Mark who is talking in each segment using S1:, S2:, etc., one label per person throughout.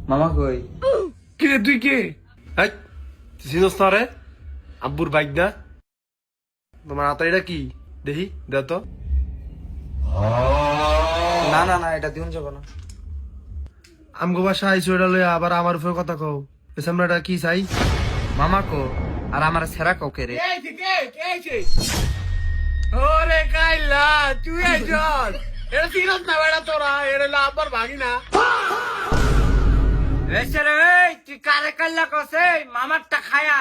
S1: মামা কই?
S2: কি রে তুই কে? চিনস না রে? আব্বুর বাইক না? তোমার হাতে এটা কি দেখি দে তো।
S1: না না না, এটা দিন যাব না।
S2: আমগো বাসা আইসো এটা লইয়া আবার আমার উপর কথা কও। আমরা এটা কি চাই?
S1: মামা কো আর আমার সেরা কাউকে রে।
S2: ওরে কাইলা তুই আইছস। এটা চিনস না বেটা তোরা, এটা হলো আব্বার ভাগি না।
S1: তুই কারে কাল্লা কসে মামারটা খায়া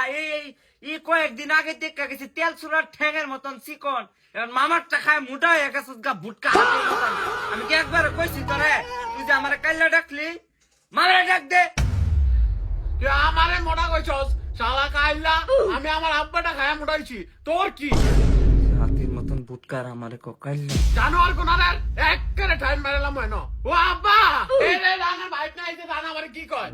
S1: এই কয়েকদিন আগে দেখা গেছে তেল চুলার ঠেঙের মতন চিকন, এবার মামারটা খায় মোটা হয়ে গেছে ভুটকা হাতের মতন। আমি কি একবার কইছি তোরে তুই যে আমার কাল্লা ডাকলি, মামারে ডাক দে।
S2: তুই আমারে মোটা কইছস শালা কাইলা, আমি আমার আব্বাটা খায়া মোটাইছি, তোর কি?
S1: হাতির মতন ভুটকার আমারে কাল্লা
S2: জানোয়ার কোনারে একবারে টাইম মারলাম হয় না। ও আব্বা এই রে রানের বাইক না আইছে, রান আমারে কি কয়?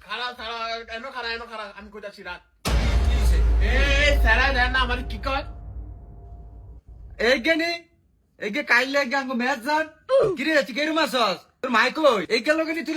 S2: খারাপ খারাপ এনো খারাপ আমি কইতাছি রাত। এই সারা দেন না আমারে কি কয়?
S1: এই গেনি এই গে কাইলে গাঙ্গ ম্যাচ জান কিরে তুই কেরু মাছস তোর মাই কই এই গেল গেনি তুই